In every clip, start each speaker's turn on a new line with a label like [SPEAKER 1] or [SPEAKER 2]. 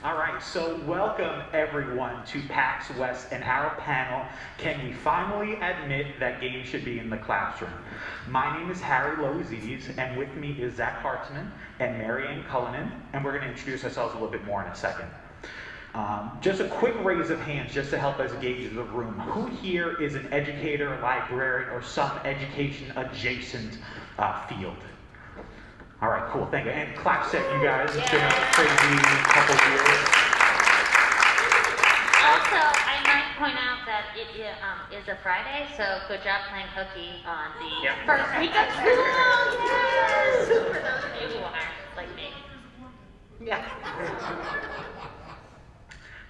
[SPEAKER 1] All right, so welcome everyone to PAX West and our panel, Can We Finally Admit That Games Should Be in the Classroom? My name is Loizides, and with me is Zack Hartzman and Maryanne Cullinan, and we're going to introduce ourselves a little bit more in a second. Just a quick raise of hands just to help us gauge the room. Who here is an educator, librarian, or some education adjacent field? All right, cool, thank you. And clap set, you guys. It's been a crazy couple years.
[SPEAKER 2] Also, I might point out that it is a Friday, so good job playing hooky on the first week of school. Yes! For those of you who aren't like me. Yeah.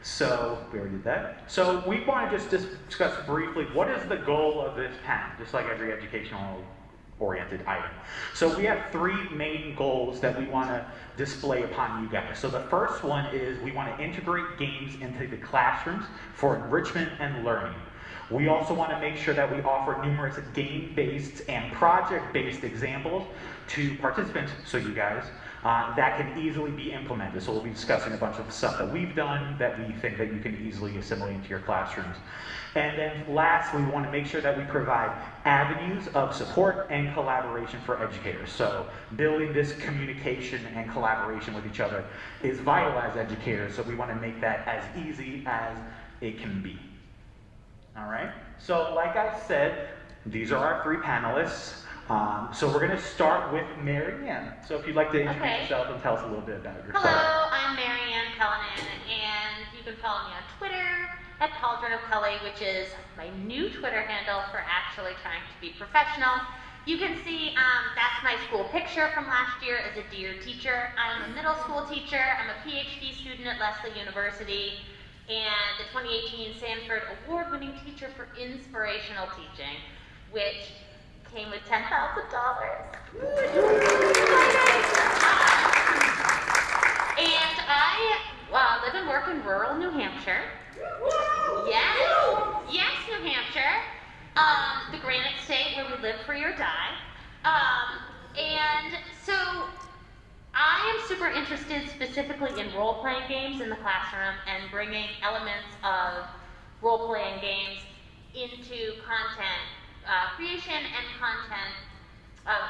[SPEAKER 1] So, we already did that. So, we want to just discuss briefly what is the goal of this panel, just like every educational oriented item. So we have three main goals that we want to display upon you guys. So the first one is we want to integrate games into the classrooms for enrichment and learning. We also want to make sure that we offer numerous game-based and project-based examples to participants, so you guys, that can easily be implemented. So we'll be discussing a bunch of stuff that we've done that we think that you can easily assimilate into your classrooms. And then lastly, we want to make sure that we provide avenues of support and collaboration for educators. So building this communication and collaboration with each other is vital as educators, so we want to make that as easy as it can be. All right, so like I said, these are our three panelists. So we're going to start with Maryanne. So if you'd like to introduce yourself and tell us a little bit about yourself.
[SPEAKER 2] Hello, I'm Maryanne Cullinan, and you can follow me on Twitter at Cauldron of Cully, which is my new Twitter handle for actually trying to be professional. You can see that's my school picture from last year as a Dear teacher. I'm a middle school teacher. I'm a PhD student at Lesley University and the 2018 Sanford Award-winning teacher for inspirational teaching, which came with $10,000. And I live and work in rural New Hampshire. Yes, New Hampshire. The Granite State where we live free or die. And so I am super interested specifically in role-playing games in the classroom and bringing elements of role-playing games into content creation and content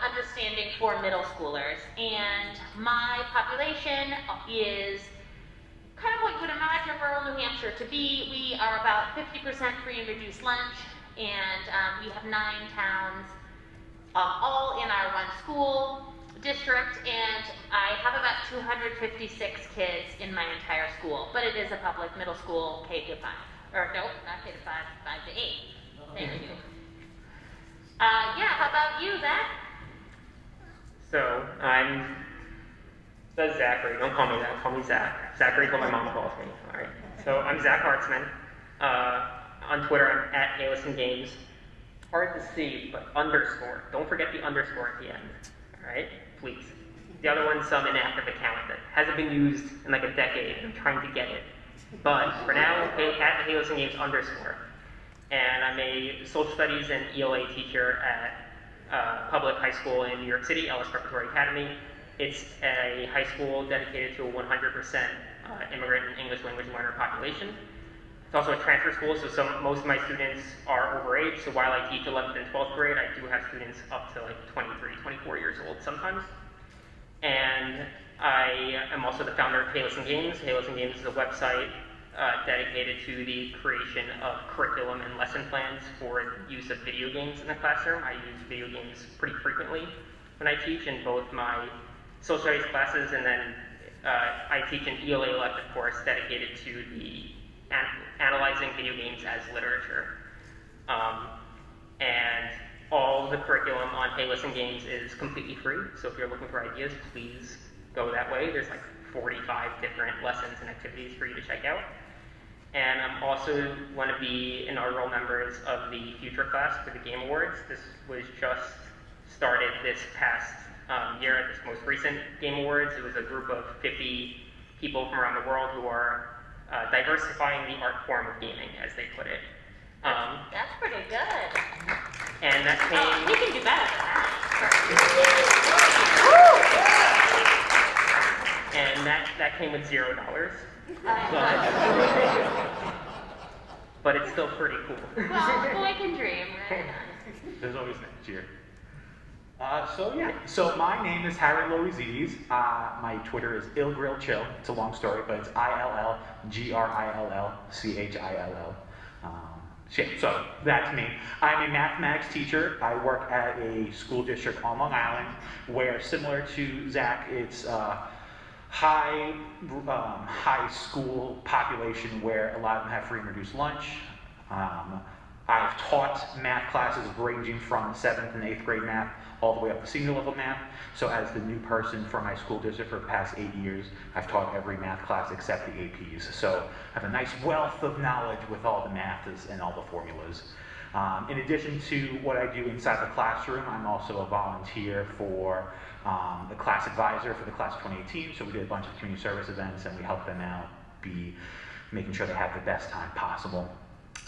[SPEAKER 2] understanding for middle schoolers. And my population is kind of what you would imagine rural New Hampshire to be. We are about 50% free and reduced lunch, and we have 9 towns, all in our one school district, and I have about 256 kids in my entire school, but it is a public middle school, K to 5. Or nope, not K to 5, 5 to 8. Thank you. How about you, Zack?
[SPEAKER 3] So, I'm Zachary. Don't call me that. Call me Zack. Zachary is what my mom calls me. All right. So, I'm Zack Hartzman. On Twitter, I'm at @AlisonGames. Hard to see, but underscore. Don't forget the underscore at the end. All right? Please. The other one's some inactive account that hasn't been used in like a decade. I'm trying to get it. But for now, at @AlisonGames underscore. And I'm a social studies and ELA teacher at public high school in New York City, Ellis Preparatory Academy. It's a high school dedicated to a 100% immigrant and English language learner population. It's also a transfer school, so most of my students are overage. So while I teach 11th and 12th grade, I do have students up to like 23, 24 years old sometimes. And I am also the founder of @AlisonGames. @AlisonGames is a website dedicated to the creation of curriculum and lesson plans for use of video games in the classroom. I use video games pretty frequently when I teach in both my social studies classes, and then I teach an ELA elective course dedicated to the analyzing video games as literature. And all the curriculum on @AlisonGames is completely free, so if you're looking for ideas, please go that way. There's like 45 different lessons and activities for you to check out. And I'm also one of the inaugural members of the Future class for the Game Awards. This was just started this past year at this most recent Game Awards. It was a group of 50 people from around the world who are diversifying the art form of gaming, as they put it.
[SPEAKER 2] That's pretty good.
[SPEAKER 3] And that came...
[SPEAKER 2] You can do better than that.
[SPEAKER 3] and that came with $0. But it's still pretty cool.
[SPEAKER 2] Well, boy can dream, right?
[SPEAKER 1] There's always next year. So my name is Harry Loizides. My Twitter is illgrillchill. It's a long story, but it's ILLGRILLCHILL. So that's me. I'm a mathematics teacher. I work at a school district on Long Island where, similar to Zack, it's high school population where a lot of them have free and reduced lunch. I've taught math classes ranging from 7th and 8th grade math all the way up to senior level math. So as the new person for my school district for the past 8 years, I've taught every math class except the APs. So I have a nice wealth of knowledge with all the maths and all the formulas. In addition to what I do inside the classroom, I'm also a volunteer for the class advisor for the class of 2018. So we did a bunch of community service events and we help them out, making sure they have the best time possible,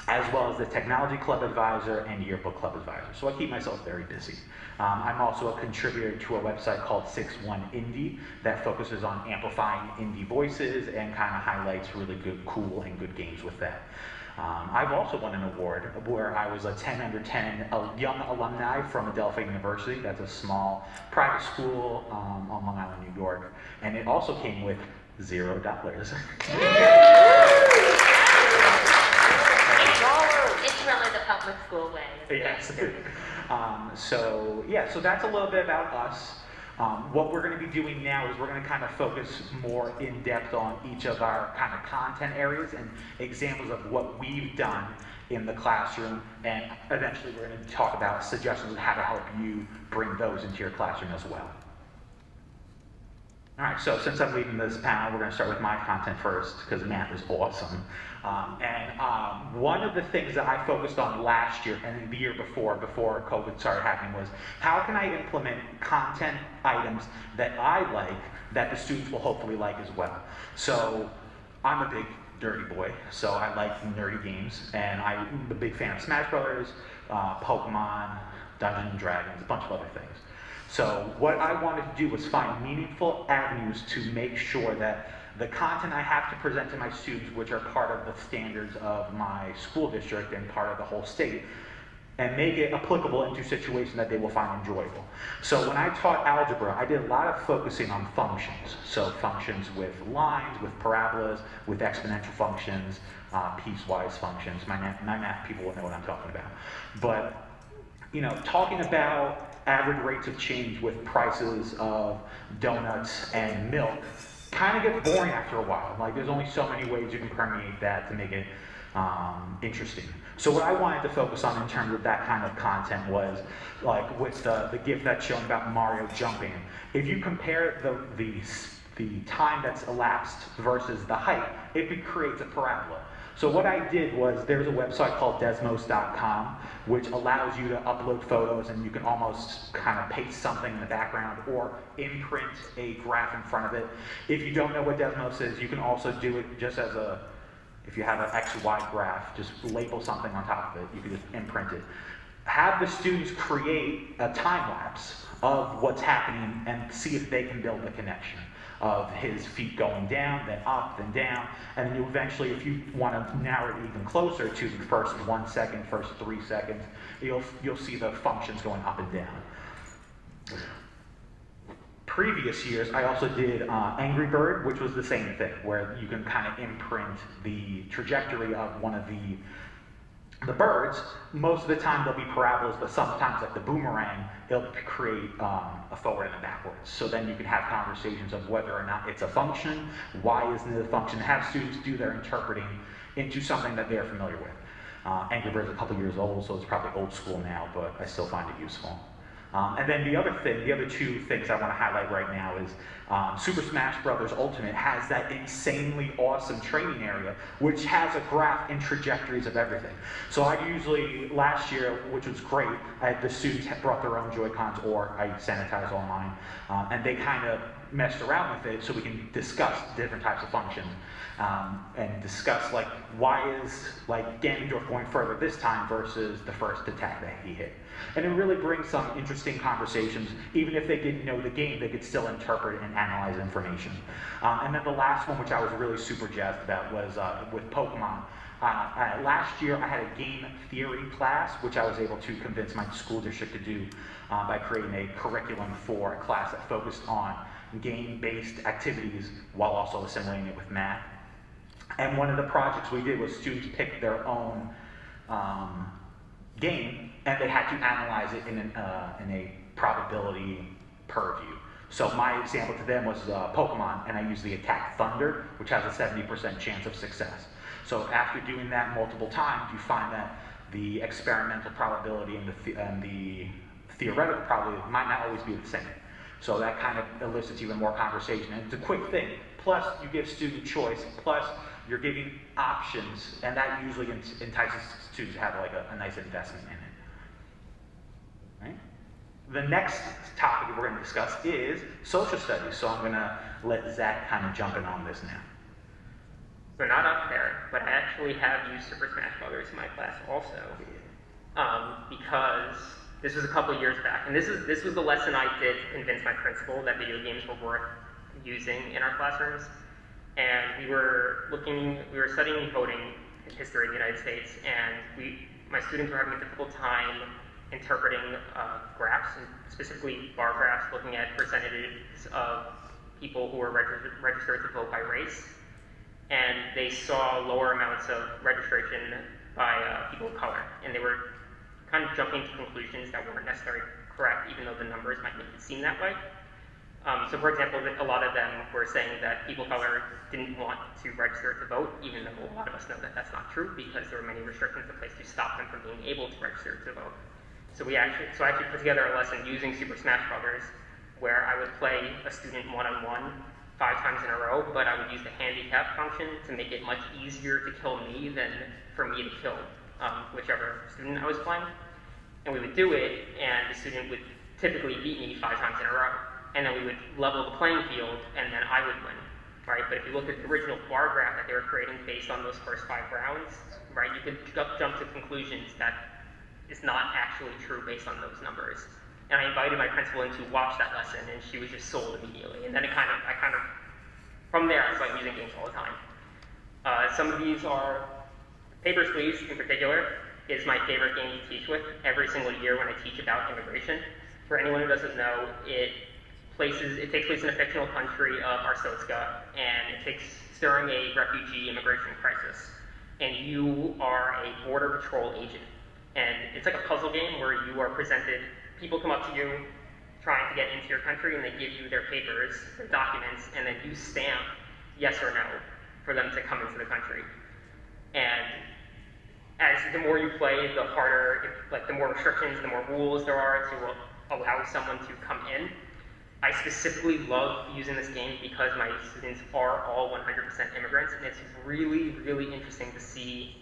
[SPEAKER 1] as well as the technology club advisor and yearbook club advisor. So I keep myself very busy. I'm also a contributor to a website called 61 Indie that focuses on amplifying indie voices and kind of highlights really good, cool, and good games with that. I've also won an award where I was a 10 under 10 a young alumni from Adelphi University. That's a small private school on Long Island, New York. And it also came with $0.
[SPEAKER 2] It's really the public school way.
[SPEAKER 1] Yes. So that's a little bit about us. What we're going to be doing now is we're going to kind of focus more in depth on each of our kind of content areas and examples of what we've done in the classroom, and eventually we're going to talk about suggestions on how to help you bring those into your classroom as well. All right, so since I'm leading this panel, we're going to start with my content first because math is awesome. One of the things that I focused on last year and the year before COVID started happening was how can I implement content items that I like that the students will hopefully like as well. So I'm a big dirty boy, so I like nerdy games, and I'm a big fan of Smash Brothers, Pokemon, Dungeons and Dragons, a bunch of other things. So what I wanted to do was find meaningful avenues to make sure that the content I have to present to my students, which are part of the standards of my school district and part of the whole state, and make it applicable into situations that they will find enjoyable. So when I taught algebra, I did a lot of focusing on functions. So functions with lines, with parabolas, with exponential functions, piecewise functions. My math people will know what I'm talking about. But talking about average rates of change with prices of donuts and milk kind of gets boring after a while. Like, there's only so many ways you can permeate that to make it interesting. So what I wanted to focus on in terms of that kind of content was, like, with the GIF that's shown about Mario jumping. If you compare the time that's elapsed versus the height, it creates a parabola. So what I did was, there's a website called desmos.com, which allows you to upload photos, and you can almost kind of paste something in the background or imprint a graph in front of it. If you don't know what Desmos is, you can also do it just as if you have an XY graph, just label something on top of it. You can just imprint it. Have the students create a time lapse of what's happening and see if they can build the connection of his feet going down, then up, then down, and then you eventually, if you want to narrow it even closer to the first 1 second, first 3 seconds, you'll see the functions going up and down. Previous years, I also did Angry Bird, which was the same thing, where you can kind of imprint the trajectory of one of the birds. Most of the time they'll be parabolas, but sometimes, like the boomerang, they'll create a forward and a backwards. So then you can have conversations of whether or not it's a function, why isn't it a function, have students do their interpreting into something that they're familiar with. Angry Bird's a couple years old, so it's probably old school now, but I still find it useful. And then the other two things I want to highlight right now is Super Smash Bros. Ultimate has that insanely awesome training area, which has a graph and trajectories of everything. So I usually, last year, which was great, the students brought their own Joy-Cons, or I sanitized all mine, and they kind of messed around with it so we can discuss different types of functions and discuss like why is like Ganondorf going further this time versus the first attack that he hit. And it really brings some interesting conversations. Even if they didn't know the game, they could still interpret and analyze information. And then the last one, which I was really super jazzed about, was with Pokemon. Last year, I had a game theory class, which I was able to convince my school district to do by creating a curriculum for a class that focused on game-based activities while also assimilating it with math. And one of the projects we did was students pick their own game, and they had to analyze it in a probability purview. So my example to them was Pokemon, and I used the attack Thunder, which has a 70% chance of success. So after doing that multiple times, you find that the experimental probability and the theoretical probability might not always be the same. So that kind of elicits even more conversation. And it's a quick thing. Plus, you give student choice. Plus, you're giving options, and that usually entices students to have like a nice investment in it. Right? The next topic we're going to discuss is social studies. So I'm going to let Zach kind of jump in on this now.
[SPEAKER 3] So not up there, but I actually have used Super Smash Brothers in my class also, because this was a couple years back, and this was the lesson I did to convince my principal that video games were worth using in our classrooms. And we were studying voting history in the United States, and my students were having a difficult time interpreting graphs, and specifically bar graphs, looking at percentages of people who were registered to vote by race. And they saw lower amounts of registration by people of color, and they were kind of jumping to conclusions that weren't necessarily correct, even though the numbers might make it seem that way. So for example, a lot of them were saying that people of color didn't want to register to vote, even though a lot of us know that that's not true, because there were many restrictions in place to stop them from being able to register to vote. So I actually put together a lesson using Super Smash Brothers, where I would play a student one-on-one 5 times in a row, but I would use the handicap function to make it much easier to kill me than for me to kill whichever student I was playing. And we would do it, and the student would typically beat me 5 times in a row. And then we would level the playing field, and then I would win, right? But if you look at the original bar graph that they were creating based on those first 5 rounds, right, you could jump to conclusions that is not actually true based on those numbers. And I invited my principal in to watch that lesson, and she was just sold immediately. And then from there, I started using games all the time. Some of these are Papers, Please, in particular, is my favorite game to teach with every single year when I teach about immigration. For anyone who doesn't know, it takes place in a fictional country of Arstotzka, and it takes during a refugee immigration crisis. And you are a border patrol agent. And it's like a puzzle game where you are presented, people come up to you trying to get into your country, and they give you their papers, their documents, and then you stamp yes or no for them to come into the country. And as the more you play, the harder, the more restrictions, the more rules there are to allow someone to come in. I specifically love using this game because my students are all 100% immigrants, and it's really, really interesting to see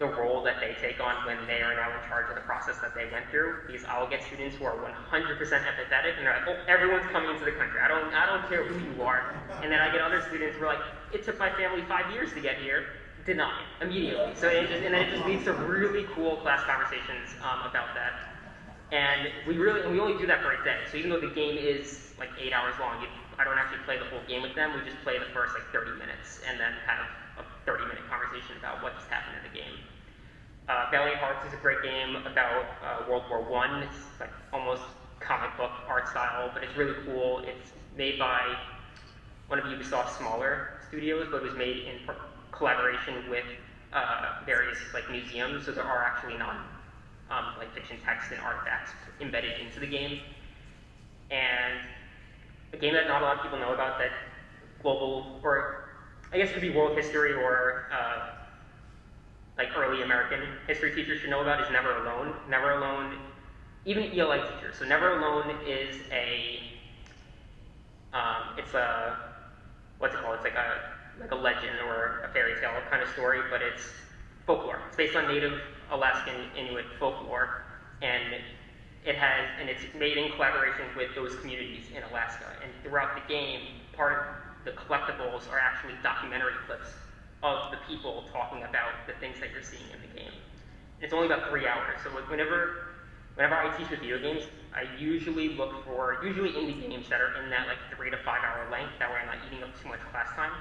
[SPEAKER 3] the role that they take on when they are now in charge of the process that they went through. Because I'll get students who are 100% empathetic, and they're like, "Oh, everyone's coming into the country. I don't care who you are." And then I get other students who are like, "It took my family 5 years to get here." Denied immediately. So it just leads to really cool class conversations about that. And we only do that for a day. So even though the game is like 8 hours long, I don't actually play the whole game with them. We just play the first 30 minutes and then have a 30-minute conversation about what just happened in the game. Valiant Hearts is a great game about World War I. It's like almost comic book art style, but it's really cool. It's made by one of Ubisoft's smaller studios, but it was made in collaboration with various museums. So there are actually fiction text and artifacts embedded into the game. And a game that not a lot of people know about that global, or I guess it could be world history or early American history teachers should know about is Never Alone. Never Alone, even ELA teachers. So Never Alone is what's it called? It's like a legend or a fairy tale kind of story, but it's folklore. It's based on native Alaskan Inuit folklore, and and it's made in collaboration with those communities in Alaska. And throughout the game, part of the collectibles are actually documentary clips of the people talking about the things that you're seeing in the game. And it's only about 3 hours, so whenever I teach with video games, I usually look for indie games that are in that like 3 to 5 hour length, that way I'm not eating up too much class time.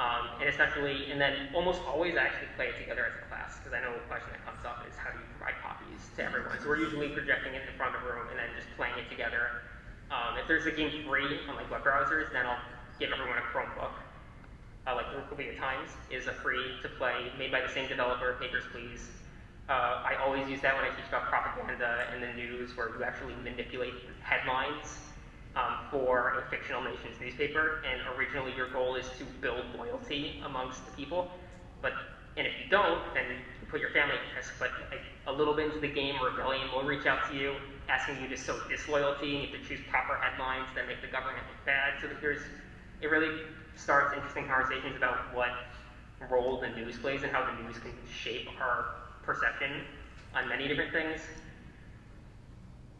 [SPEAKER 3] And then almost always I actually play it together as a class, because I know a question that comes up is how do you provide copies to everyone? So we're usually projecting it in front of the room and then just playing it together. If there's a game free on like web browsers, then I'll give everyone a Chromebook. Like Wikipedia Times is a free to play, made by the same developer, Papers, Please. I always use that when I teach about propaganda and the news, where you actually manipulate headlines for a fictional nation's newspaper, and originally your goal is to build loyalty amongst the people, and if you don't, then you put your family at risk. But like, a little bit into the game, rebellion will reach out to you, asking you to sow disloyalty, and you have to choose proper headlines that make the government look bad. So it really starts interesting conversations about what role the news plays and how the news can shape our perception on many different things.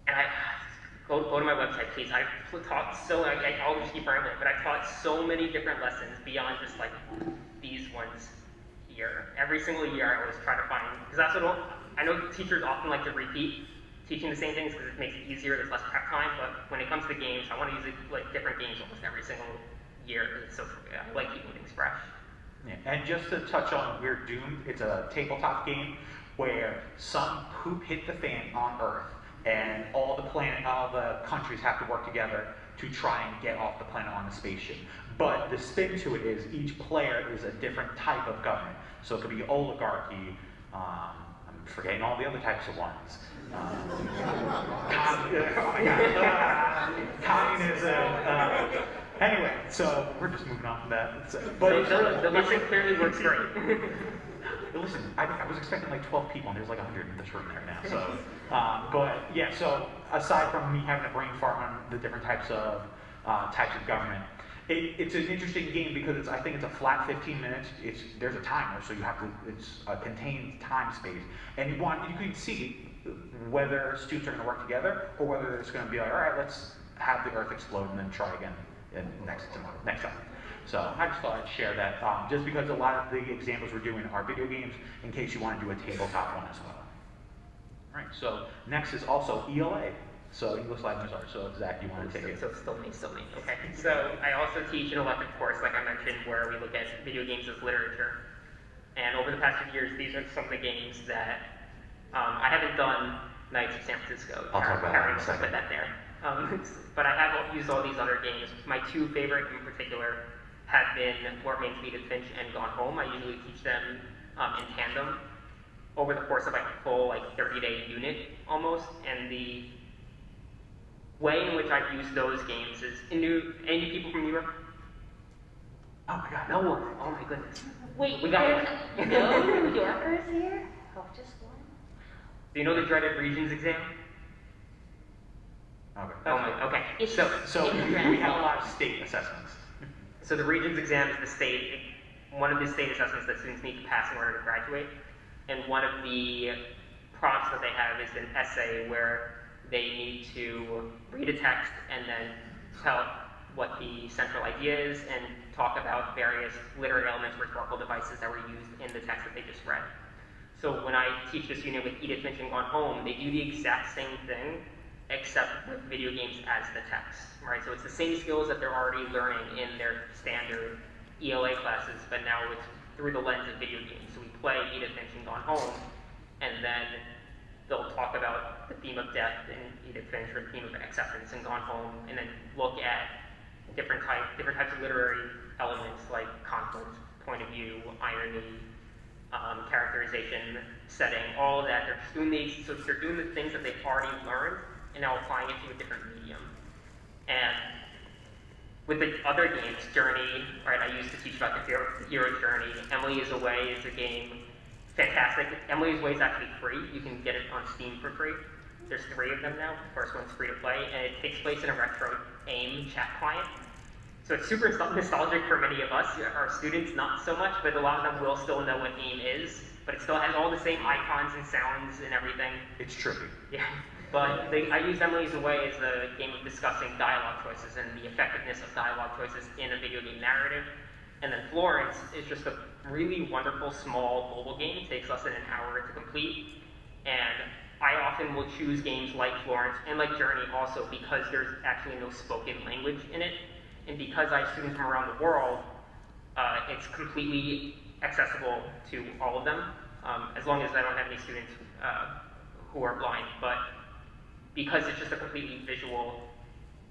[SPEAKER 3] And Go to my website, please. I've taught I'll just keep rambling, but I've taught so many different lessons beyond just like these ones here. Every single year I always try to find, because that's what I know teachers often like to repeat teaching the same things because it makes it easier, there's less prep time, but when it comes to games, I want to use like different games almost every single year, so I like keeping things fresh.
[SPEAKER 1] Yeah. And just to touch on We're Doomed, it's a tabletop game where some poop hit the fan on Earth, and all the countries have to work together to try and get off the planet on a spaceship. But the spin to it is each player is a different type of government. So it could be oligarchy, I'm forgetting all the other types of ones. Communism. Anyway, so we're just moving on from that. But
[SPEAKER 3] the lesson clearly works great.
[SPEAKER 1] Listen, I was expecting like 12 people, and there's like 100 in this room right now. So, but yeah. So aside from me having a brain fart on the different types of government, it's an interesting game because I think it's a flat 15 minutes. There's a timer, so you have to. It's a contained time space, and you can see whether students are going to work together or whether it's going to be like, all right, let's have the Earth explode and then try again next time. So I just thought I'd share that, just because a lot of the examples we're doing are video games, in case you want to do a tabletop one as well. All right, so next is also ELA, so English Language Arts. So Zach, you want to take it?
[SPEAKER 3] So still me. Okay. So I also teach an elective course, like I mentioned, where we look at video games as literature. And over the past few years, these are some of the games that I haven't done Knights of San Francisco.
[SPEAKER 1] I'll talk about that in a second.
[SPEAKER 3] Put that there. But I have used all these other games. My two favorite in particular have been What Remains of Edith Finch and Gone Home. I usually teach them in tandem over the course of like a full 30-day unit almost. And the way in which I've used those games is any people from New York?
[SPEAKER 1] Oh my God,
[SPEAKER 3] no one. Oh my goodness.
[SPEAKER 2] Wait,
[SPEAKER 3] we got
[SPEAKER 2] no New Yorkers here? Oh, just one.
[SPEAKER 3] Do you know the dreaded Regions exam?
[SPEAKER 1] Okay.
[SPEAKER 3] Oh my. Okay. So
[SPEAKER 1] we have a lot of state assessments.
[SPEAKER 3] So the Regions exam is one of the state assessments that students need to pass in order to graduate. And one of the prompts that they have is an essay where they need to read a text and then tell what the central idea is and talk about various literary elements, rhetorical devices that were used in the text that they just read. So when I teach this unit with Edith Finch and Gone Home, they do the exact same thing, except with video games as the text, right? So it's the same skills that they're already learning in their standard ELA classes, but now it's through the lens of video games. So we play Edith Finch and Gone Home, and then they'll talk about the theme of death in Edith Finch, or the theme of acceptance in Gone Home, and then look at different types of literary elements like conflict, point of view, irony, characterization, setting, all of that. They're just doing they're doing the things that they've already learned and now applying it to a different medium. And with the other games, Journey, right, I used to teach about the hero's journey. Emily is Away is a game, fantastic. Emily is Away is actually free. You can get it on Steam for free. There's 3 of them now. The first one's free to play, and it takes place in a retro AIM chat client. So it's super nostalgic for many of us. Our students, not so much, but a lot of them will still know what AIM is. But it still has all the same icons and sounds and everything.
[SPEAKER 1] It's trippy.
[SPEAKER 3] Yeah. But I use Emily's Away as a game of discussing dialogue choices and the effectiveness of dialogue choices in a video game narrative. And then Florence is just a really wonderful, small mobile game. It takes less than an hour to complete. And I often will choose games like Florence and like Journey also because there's actually no spoken language in it. And because I have students from around the world, it's completely accessible to all of them, as long as I don't have any students who are blind. But because it's just a completely visual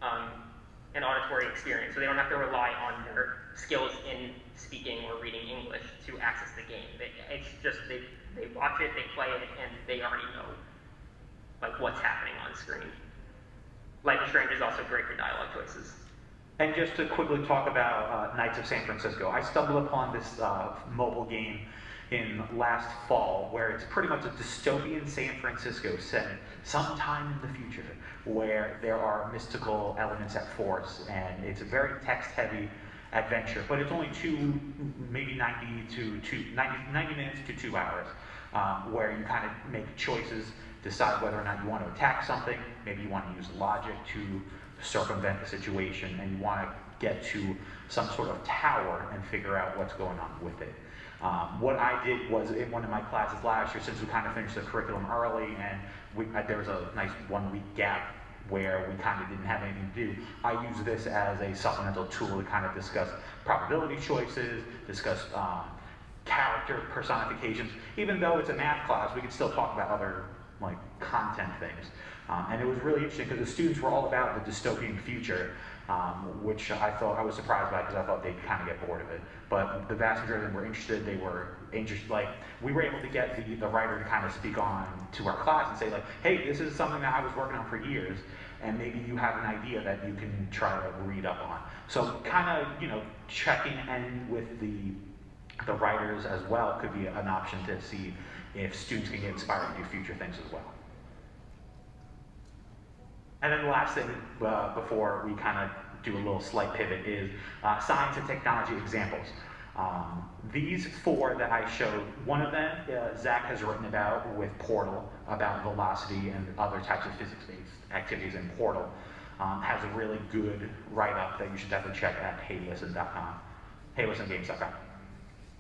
[SPEAKER 3] and auditory experience, so they don't have to rely on their skills in speaking or reading English to access the game. It's just they watch it, they play it, and they already know like what's happening on screen. Life is Strange is also great for dialogue choices.
[SPEAKER 1] And just to quickly talk about Knights of San Francisco, I stumbled upon this mobile game in last fall where it's pretty much a dystopian San Francisco set sometime in the future where there are mystical elements at force, and it's a very text-heavy adventure, but it's only maybe 90 minutes to 2 hours, where you kind of make choices, decide whether or not you want to attack something, maybe you want to use logic to circumvent the situation, and you want to get to some sort of tower and figure out what's going on with it. What I did was in one of my classes last year, since we kind of finished the curriculum early and there was a nice 1 week gap where we kind of didn't have anything to do, I used this as a supplemental tool to kind of discuss probability choices, discuss character personifications. Even though it's a math class, we could still talk about other like content things. And it was really interesting because the students were all about the dystopian future, which I was surprised by because I thought they'd kind of get bored of it. But the vast majority of them were interested. They were interested, like, we were able to get the writer to kind of speak on to our class and say like, hey, this is something that I was working on for years, and maybe you have an idea that you can try to read up on. So kind of, checking in with the writers as well could be an option to see if students can get inspired to do future things as well. And then the last thing before we kind of do a little slight pivot is science and technology examples. These 4 that I showed, one of them Zack has written about with Portal, about velocity and other types of physics-based activities in Portal. Has a really good write-up that you should definitely check at heylisten.com, heylisten.games.com.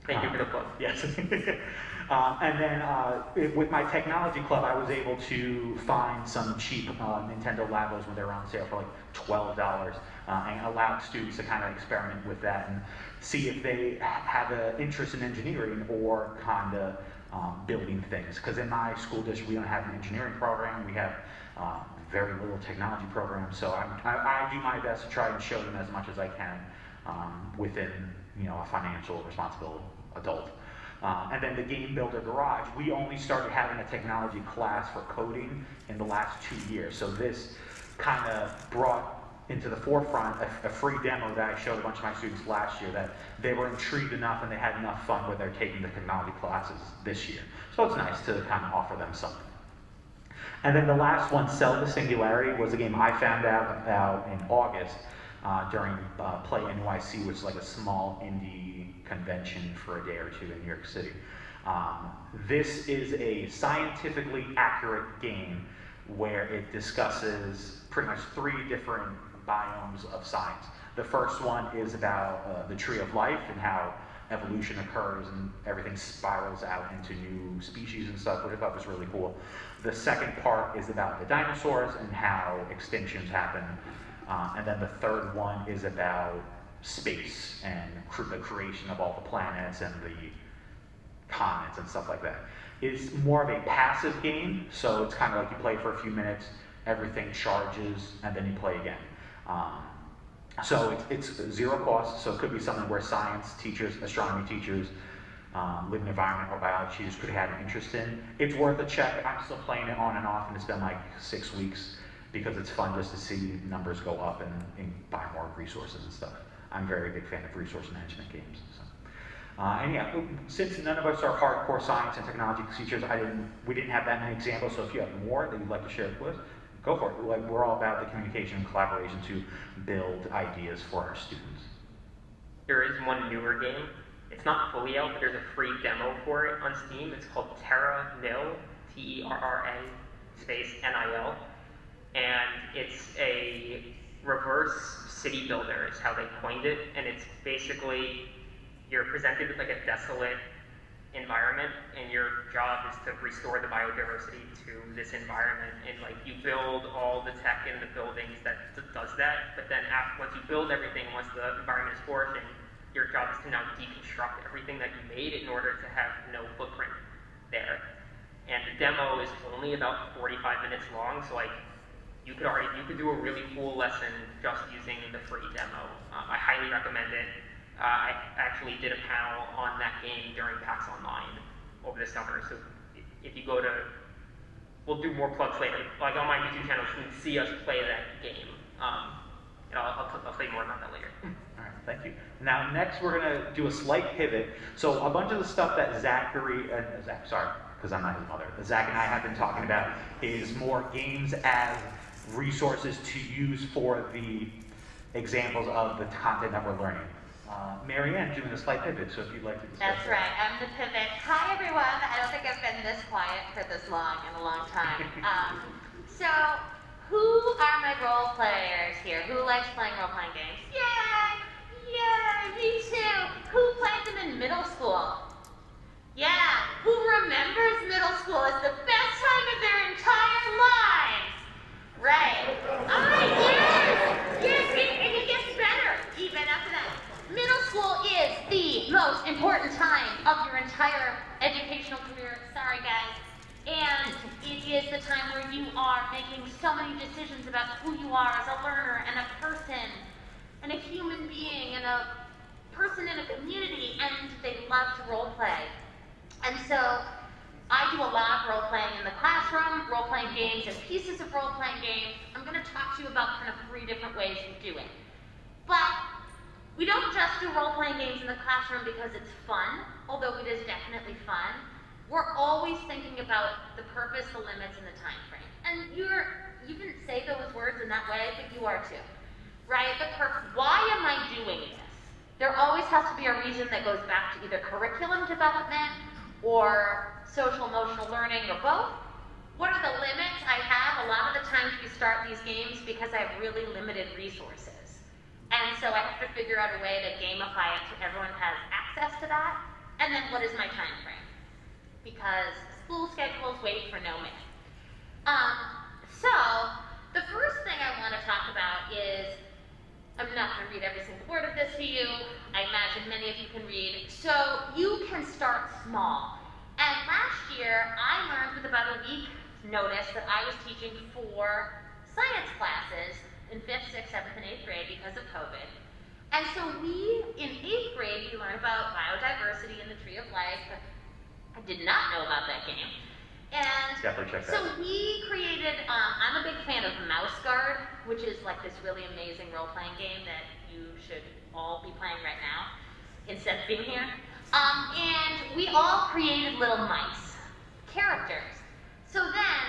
[SPEAKER 3] Thank you for the plug.
[SPEAKER 1] Yes. And then with my technology club, I was able to find some cheap Nintendo Labos when they were on sale for like $12, and allowed students to kind of experiment with that and see if they have an interest in engineering or kind of building things. Because in my school district, we don't have an engineering program. We have very little technology program. So I do my best to try and show them as much as I can within a financial responsible adult. And then the Game Builder Garage, we only started having a technology class for coding in the last 2 years. So this kind of brought into the forefront a free demo that I showed a bunch of my students last year that they were intrigued enough and they had enough fun where they're taking the technology classes this year. So it's nice to kind of offer them something. And then the last one, Sell the Singularity, was a game I found out about in August during Play NYC, which is like a small indie convention for a day or two in New York City. This is a scientifically accurate game where it discusses pretty much 3 different biomes of science. The first one is about the tree of life and how evolution occurs and everything spirals out into new species and stuff, which I thought was really cool. The second part is about the dinosaurs and how extinctions happen. And then the third one is about space and the creation of all the planets and the comets and stuff like that. It's more of a passive game, so it's kind of like you play for a few minutes, everything charges, and then you play again. So it's 0 cost, so it could be something where science teachers, astronomy teachers, living environment or biology teachers could have an interest in. It's worth a check. I'm still playing it on and off, and it's been like 6 weeks because it's fun just to see numbers go up and buy more resources and stuff. I'm a very big fan of resource management games. So. And yeah, since none of us are hardcore science and technology teachers, we didn't have that many examples, so if you have more that you'd like to share with us, go for it. Like, we're all about the communication and collaboration to build ideas for our students.
[SPEAKER 3] There is one newer game. It's not fully out, but there's a free demo for it on Steam. It's called Terra Nil, Terra space NIL. and it's a reverse city builder is how they coined it, and it's basically you're presented with like a desolate environment, and your job is to restore the biodiversity to this environment, and like you build all the tech in the buildings that does that, but then once you build everything, once the environment is flourishing, your job is to now deconstruct everything that you made in order to have no footprint there. And the demo is only about 45 minutes long, so like you could do a really cool lesson just using the free demo. I highly recommend it. I actually did a panel on that game during PAX Online over the summer, so if you go to, we'll do more plugs later, like on my YouTube channel, you can see us play that game. And I'll tell you more about that later.
[SPEAKER 1] All right, thank you. Now, next we're going to do a slight pivot. So a bunch of the stuff that Zack and I have been talking about is more games as resources to use for the examples of the content that we're learning. Maryanne doing a slight pivot, so if you'd like to discuss.
[SPEAKER 4] That's right, I'm the pivot. Hi everyone, I don't think I've been this quiet for this long in a long time. So, who are my role players here? Who likes playing role-playing games? Yay! Yay, me too! Who played them in middle school? Yeah, who remembers middle school as the best time of their entire lives? Right. Yes, and it gets better even after that. Middle school is the most important time of your entire educational career. Sorry, guys. And it is the time where you are making so many decisions about who you are as a learner and a person and a human being and a person in a community, and they love to role play. And so I do a lot of role playing in the classroom, role playing games and pieces of role playing games. I'm going to talk to you about kind of 3 different ways we do it. But we don't just do role-playing games in the classroom because it's fun, although it is definitely fun. We're always thinking about the purpose, the limits, and the time frame. And you didn't say those words in that way, but you are too, right? Why am I doing this? There always has to be a reason that goes back to either curriculum development or social-emotional learning or both. What are the limits I have? A lot of the times we start these games because I have really limited resources. And so I have to figure out a way to gamify it so everyone has access to that. And then what is my time frame? Because school schedules wait for no man. So the first thing I want to talk about is, I'm not going to read every single word of this to you. I imagine many of you can read. So you can start small. And last year, I learned with about a week's notice that I was teaching 4 science classes in 5th, 6th, 7th, and 8th grade because of COVID. And so in 8th grade, we learned about biodiversity and the tree of life. I did not know about that game. And
[SPEAKER 1] definitely check that.
[SPEAKER 4] So we created, I'm a big fan of Mouse Guard, which is like this really amazing role-playing game that you should all be playing right now, instead of being here. And we all created little mice, characters. So then,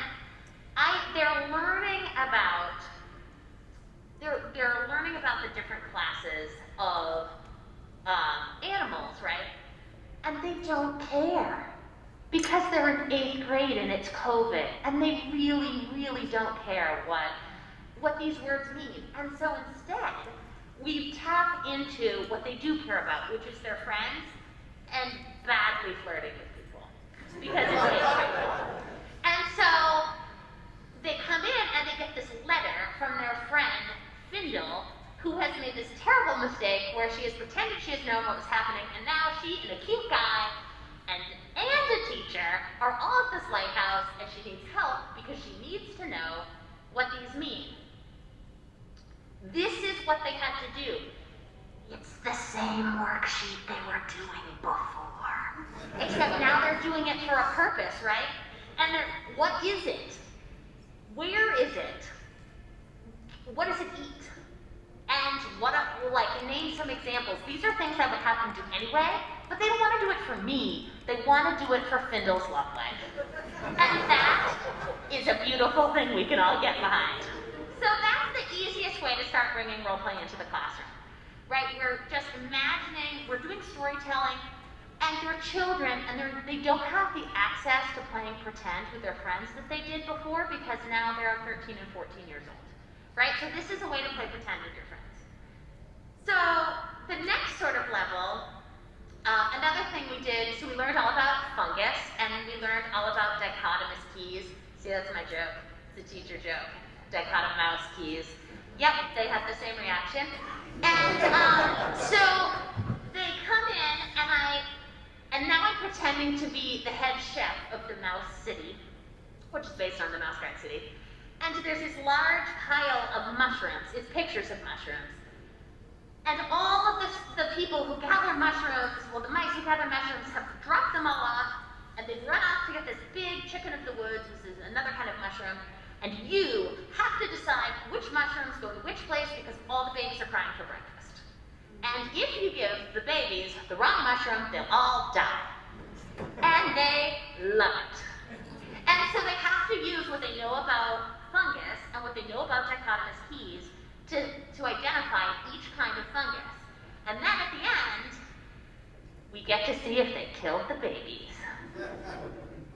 [SPEAKER 4] they're learning about the different classes of animals, right? And they don't care. Because they're in 8th grade and it's COVID, and they really, really don't care what these words mean. And so instead, we tap into what they do care about, which is their friends and badly flirting with people. Because it's 8th grade. And so they come in and they get this letter from their friend, Findle, who has made this terrible mistake where she has pretended she has known what was happening, and now she and a cute guy and a teacher are all at this lighthouse, and she needs help because she needs to know what these mean. This is what they had to do. It's the same worksheet they were doing before. Except now they're doing it for a purpose, right? And what is it? Where is it? What does it eat? And name some examples. These are things I would have them do anyway, but they don't want to do it for me. They want to do it for Findle's love life. And that is a beautiful thing we can all get behind. So that's the easiest way to start bringing role-play into the classroom, right? We're just imagining, we're doing storytelling,
[SPEAKER 2] And they're children, and they don't have the access to playing pretend with their friends that they did before, because now they're 13 and 14 years old, right? So this is a way to play pretend with your friends. So the next sort of level, another thing we did, so we learned all about fungus, and we learned all about dichotomous keys. See, that's my joke. It's a teacher joke. Dichotomous keys. Yep, they have the same reaction. And so they come in, and now I'm pretending to be the head chef of the Mouse City, which is based on the Mouse Rat City. And there's this large pile of mushrooms. It's pictures of mushrooms. And all of the people who gather mushrooms, well, the mice who gather mushrooms have dropped them all off, and they've run off to get this big chicken of the woods, which is another kind of mushroom, and you have to decide which mushrooms go to which place because all the babies are crying for breakfast. And if you give the babies the wrong mushroom, they'll all die. And they love it. And so they have to use what they know about fungus and what they know about dichotomous keys to identify each kind of fungus. And then at the end, we get to see if they killed the babies.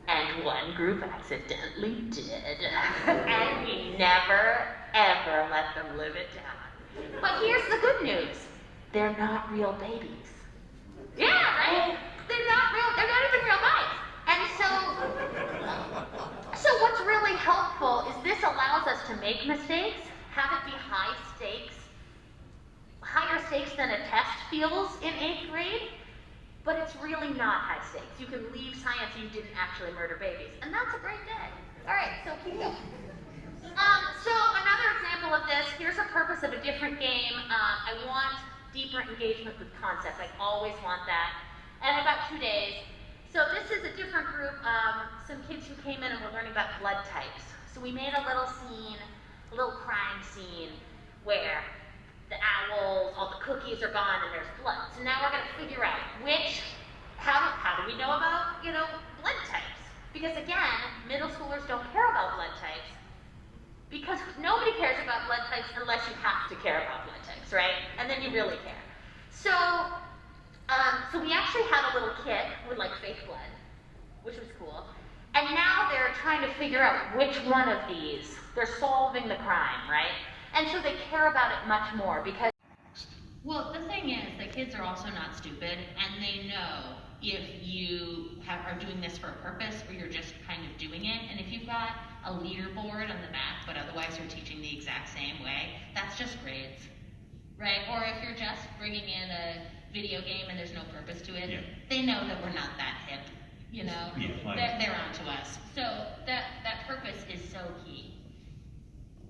[SPEAKER 2] And one group accidentally did. And we never, ever let them live it down. But here's the good news. They're not real babies. Yeah, right? They're not even real mice. And so what's really helpful is this allows us to make mistakes, have it be high stakes, higher stakes than a test feels in 8th grade, but it's really not high stakes. You can leave science and you didn't actually murder babies, and that's a great day. All right, so keep going. So another example of this, here's a purpose of a different game. I want deeper engagement with concepts. I always want that. And about 2 days. So this is a different group, some kids who came in and were learning about blood types. So we made a little scene, a little crime scene, where the owls, all the cookies are gone and there's blood. So now we're gonna figure out how do we know about, blood types? Because again, middle schoolers don't care about blood types, because nobody cares about blood types unless you have to care about blood types, right? And then you really care. So we actually had a little kit with like fake blood, which was cool. And now they're trying to figure out which one of these, they're solving the crime, right? And so they care about it much more because...
[SPEAKER 5] Well, the thing is that kids are also not stupid, and they know if you are doing this for a purpose or you're just kind of doing it. And if you've got a leaderboard on the back, but otherwise you're teaching the exact same way, that's just grades, right? Or if you're just bringing in a video game and there's no purpose to it, they know that we're not that hip, they're on to us. So that purpose is so key.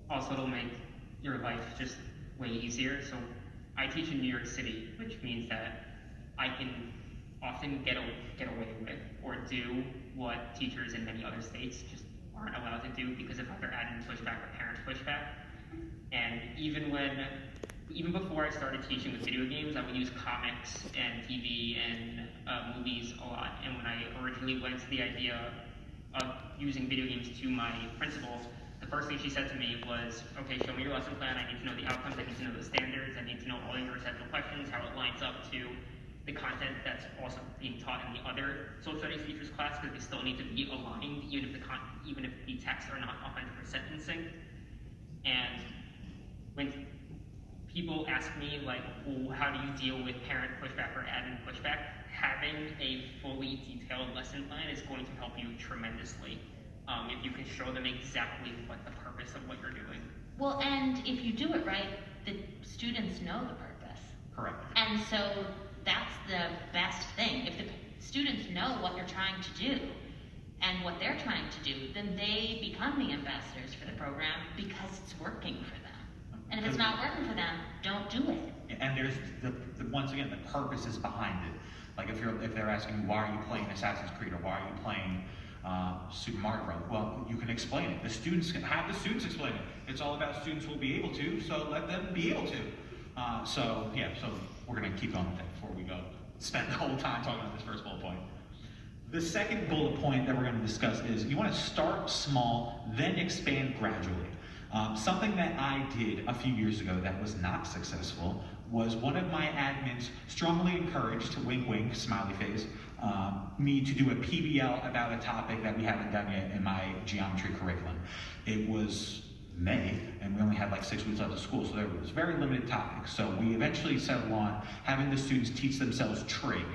[SPEAKER 3] Also, it'll make your life just way easier. So I teach in New York City, which means that I can often get away with or do what teachers in many other states just aren't allowed to do because of either admin pushback or parent pushback. And even before I started teaching with video games, I would use comics and TV and movies a lot. And when I originally went to the idea of using video games to my principal, the first thing she said to me was, okay, show me your lesson plan. I need to know the outcomes. I need to know the standards. I need to know all your rhetorical questions, how it lines up to the content that's also being taught in the other social studies teachers class, because they still need to be aligned, even if the texts are not 100% in sync. And when people ask me, like, well, how do you deal with parent pushback or admin pushback, having a fully detailed lesson plan is going to help you tremendously. If you can show them exactly what the purpose of what you're doing.
[SPEAKER 5] Well, and if you do it right, the students know the purpose.
[SPEAKER 6] Correct.
[SPEAKER 5] And so that's the best thing. If the students know what you're trying to do and what they're trying to do, then they become the ambassadors for the program because it's working for them. And if it's not working for them, don't do it.
[SPEAKER 6] And there's once again, the purpose is behind it. Like if they're asking, why are you playing Assassin's Creed, or why are you playing Super Mario Bros. Well, you can explain it. The students can have the students explain it. It's all about students will be able to, so let them be able to. So we're gonna keep going with that before we go spend the whole time talking about this first bullet point. The second bullet point that we're gonna discuss is you wanna start small, then expand gradually. Something that I did a few years ago that was not successful was one of my admins strongly encouraged, wink wink, smiley face, me to do a PBL about a topic that we haven't done yet in my geometry curriculum. It was May, and we only had like 6 weeks left of school, so there was very limited topics. So we eventually settled on having the students teach themselves trig.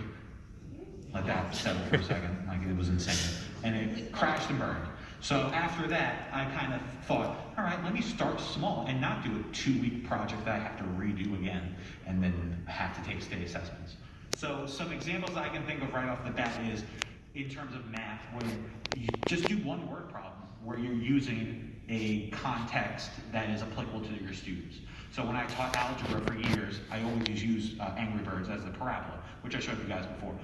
[SPEAKER 6] Let that settle for a second, like it was insane. And it crashed and burned. So after that, I kind of thought, all right, let me start small and not do a 2-week project that I have to redo again and then have to take state assessments. So some examples I can think of right off the bat is in terms of math, where you just do one word problem where you're using a context that is applicable to your students. So when I taught algebra for years, I always use Angry Birds as the parabola, which I showed you guys before.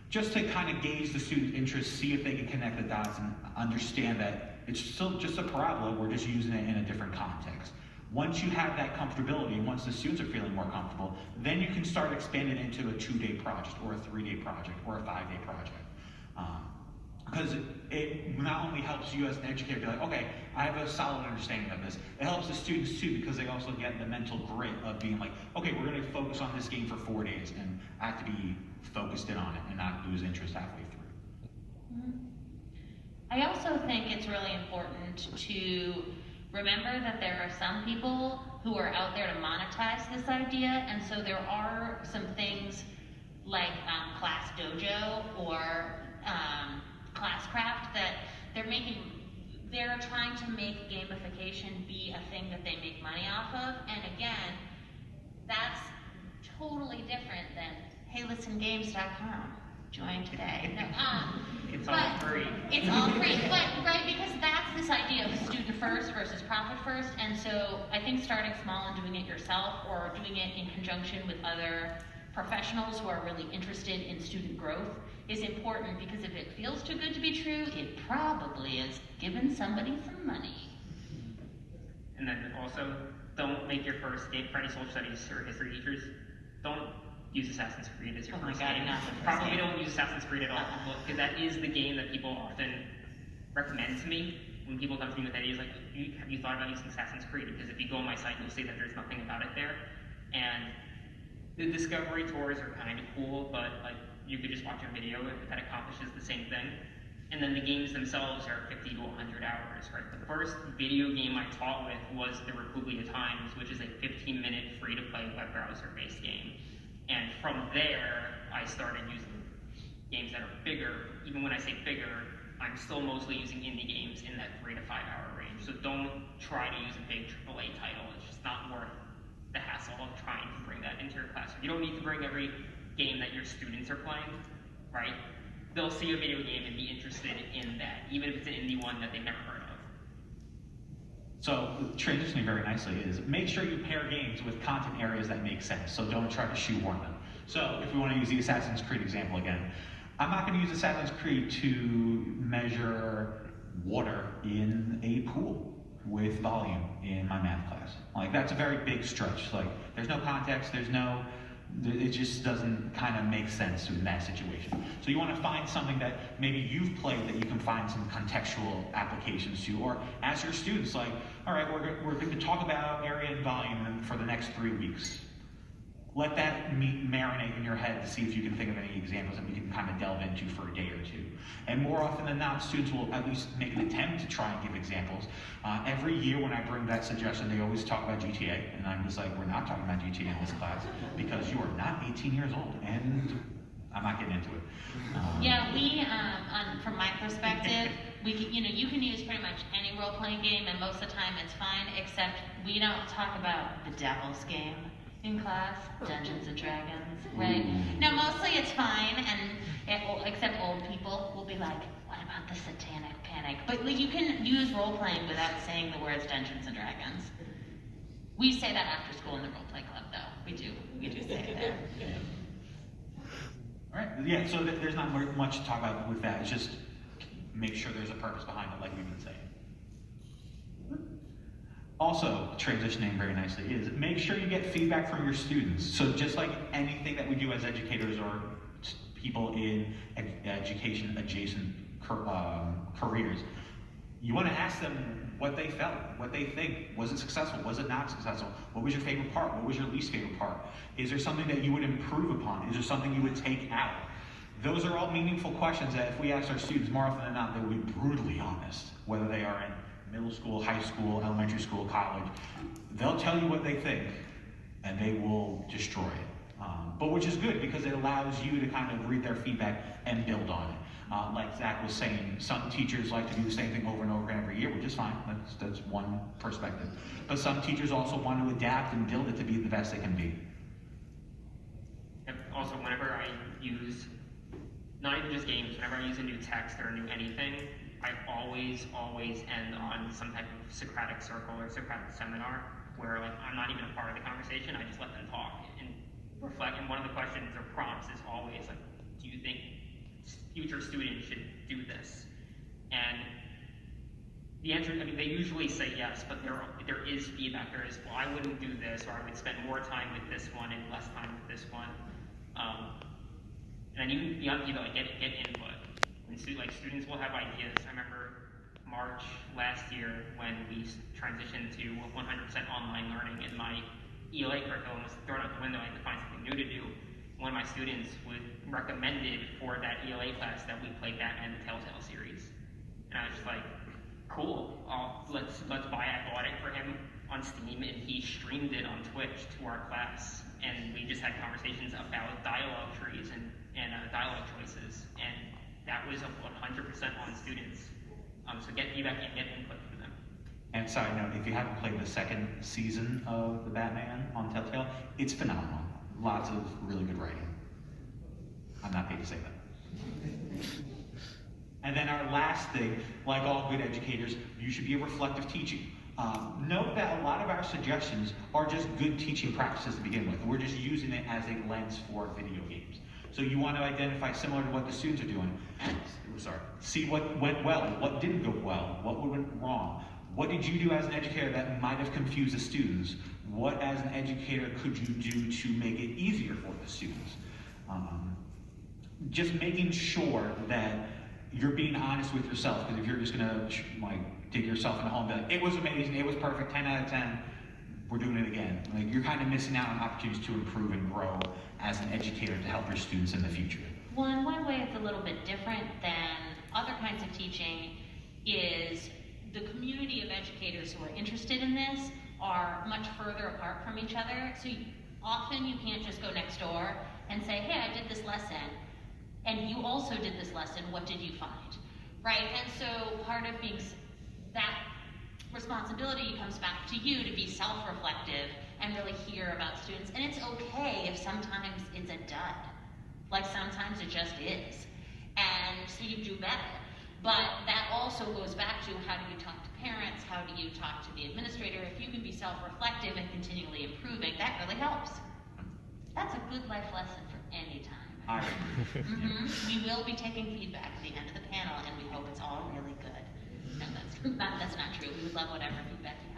[SPEAKER 6] Just to kind of gauge the student's interest, see if they can connect the dots and understand that it's still just a parabola, we're just using it in a different context. Once you have that comfortability, and once the students are feeling more comfortable, then you can start expanding into a 2-day project, or a 3-day project, or a 5-day project. Because it not only helps you as an educator be like, okay, I have a solid understanding of this, it helps the students too, because they also get the mental grit of being like, okay, we're gonna focus on this game for 4 days, and I have to be focused in on it and not lose interest halfway through.
[SPEAKER 5] I also think it's really important to remember that there are some people who are out there to monetize this idea, and so there are some things like Class Dojo or Classcraft that they're trying to make gamification be a thing that they make money off of, and again, that's totally different than heylistengames.com. Join today. No,
[SPEAKER 3] It's all free.
[SPEAKER 5] It's all free, but right, because that's this idea of student first versus profit first, and so I think starting small and doing it yourself or doing it in conjunction with other professionals who are really interested in student growth is important, because if it feels too good to be true, it probably is giving somebody some money.
[SPEAKER 3] And then also, don't make your first game for any social studies or history teachers. Don't use Assassin's Creed as your first game. Probably don't use Assassin's Creed at all, because that is the game that people often recommend to me when people come to me with ideas like, have you thought about using Assassin's Creed? Because if you go on my site, you'll see that there's nothing about it there. And the discovery tours are kind of cool, but like you could just watch a video that accomplishes the same thing. And then the games themselves are 50 to 100 hours, right? The first video game I taught with was the Republia Times, which is a 15-minute free-to-play web browser-based game. And from there, I started using games that are bigger. Even when I say bigger, I'm still mostly using indie games in that 3 to 5 hour range. So don't try to use a big AAA title. It's just not worth the hassle of trying to bring that into your classroom. You don't need to bring every game that your students are playing, right? They'll see a video game and be interested in that, even if it's an indie one that they've never heard of.
[SPEAKER 6] So transitioning very nicely is make sure you pair games with content areas that make sense. So don't try to shoehorn them. So if we want to use the Assassin's Creed example again, I'm not going to use Assassin's Creed to measure water in a pool with volume in my math class. Like that's a very big stretch. Like there's no context, it just doesn't kind of make sense in that situation. So you want to find something that maybe you've played that you can find some contextual applications to, or ask your students like, all right, we're going to talk about area and volume for the next 3 weeks. Let that marinate in your head to see if you can think of any examples that we can kind of delve into for a day or two. And more often than not, students will at least make an attempt to try and give examples. Every year when I bring that suggestion, they always talk about GTA, and I'm just like, we're not talking about GTA in this class because you are not 18 years old, and I'm not getting into it.
[SPEAKER 5] Yeah, we, from my perspective, you can use pretty much any role-playing game, and most of the time it's fine, except we don't talk about the Devil's Game in class, Dungeons and Dragons, right? Now, mostly it's fine, except old people will be like, what about the Satanic Panic? But you can use role-playing without saying the words Dungeons and Dragons. We say that after school in the role-play club, though. We do say that.
[SPEAKER 6] All right, yeah, so there's not much to talk about with that. It's just make sure there's a purpose behind it, like we've been saying. Also, transitioning very nicely is make sure you get feedback from your students. So just like anything that we do as educators or people in education adjacent careers, You want to ask them what they felt, what they think. Was it successful? Was it not successful? What was your favorite part? What was your least favorite part? Is there something that you would improve upon? Is there something you would take out? Those are all meaningful questions that if we ask our students, more often than not, they will be brutally honest, whether they are in middle school, high school, elementary school, college. They'll tell you what they think, and they will destroy it. But which is good, because it allows you to kind of read their feedback and build on it. Like Zach was saying, some teachers like to do the same thing over and over again every year, which is fine. That's one perspective. But some teachers also want to adapt and build it to be the best they can be.
[SPEAKER 3] And also, whenever I use, not even just games, whenever I use a new text or a new anything, I always end on some type of Socratic circle or Socratic seminar where like I'm not even a part of the conversation, I just let them talk and reflect. And one of the questions or prompts is always like, do you think future students should do this? And the answer, I mean, they usually say yes, but there is feedback. There is, well, I wouldn't do this, or I would spend more time with this one and less time with this one. And even beyond, like get input. And students will have ideas. I remember March last year when we transitioned to 100% online learning, and my ELA curriculum was thrown out the window. I had to find something new to do. One of my students recommended for that ELA class that we play Batman the Telltale series. And I was just like, cool, let's buy it. I bought it for him on Steam, and he streamed it on Twitch to our class. And we just had conversations about dialogue trees and dialogue choices. And that was 100% on students. So get feedback and get input from them.
[SPEAKER 6] And side note, if you haven't played the second season of the Batman on Telltale, it's phenomenal. Lots of really good writing. I'm not paid to say that. And then our last thing, like all good educators, you should be a reflective teaching. Note that a lot of our suggestions are just good teaching practices to begin with. We're just using it as a lens for video games. So you want to identify similar to what the students are doing. See what went well, what didn't go well, what went wrong. What did you do as an educator that might have confused the students? What as an educator could you do to make it easier for the students? Just making sure that you're being honest with yourself, because if you're just gonna dig yourself in a hole and be like, it was amazing, it was perfect, 10 out of 10, we're doing it again. You're kind of missing out on opportunities to improve and grow as an educator to help your students in the future.
[SPEAKER 5] One way it's a little bit different than other kinds of teaching is the community of educators who are interested in this are much further apart from each other. So often you can't just go next door and say, hey, I did this lesson, and you also did this lesson, what did you find? Right? And so part of being that responsibility comes back to you to be self-reflective and really hear about students. And it's okay if sometimes it's a dud. Like sometimes it just is. And so you do better. But that also goes back to how do you talk to parents, how do you talk to the administrator. If you can be self-reflective and continually improving, that really helps. That's a good life lesson for any time.
[SPEAKER 6] All right.
[SPEAKER 5] We will be taking feedback at the end of the panel, and we hope it's all really good. No, that's not true. We would love whatever feedback you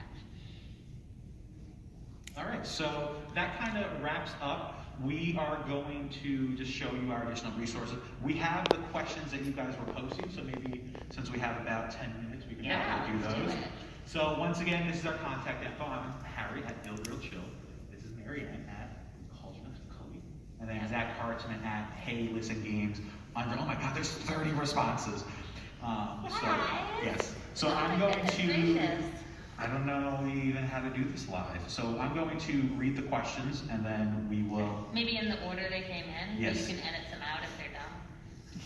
[SPEAKER 5] have.
[SPEAKER 6] All right, so that kind of wraps up. We are going to just show you our additional resources. We have the questions that you guys were posting, so maybe since we have about 10 minutes, we can probably do those. So once again, this is our contact info. I'm Harry at Ill Real Chill. This is Maryanne at Cullinan. And then Zack Hartzman at Hey Listen Games. Under, oh my God, there's 30 responses. Yes. So I'm going to, I don't know even how to do this live. So I'm going to read the questions and then we will.
[SPEAKER 5] Maybe in the order they came in.
[SPEAKER 6] Yes.
[SPEAKER 5] So you can edit them out if they're dumb.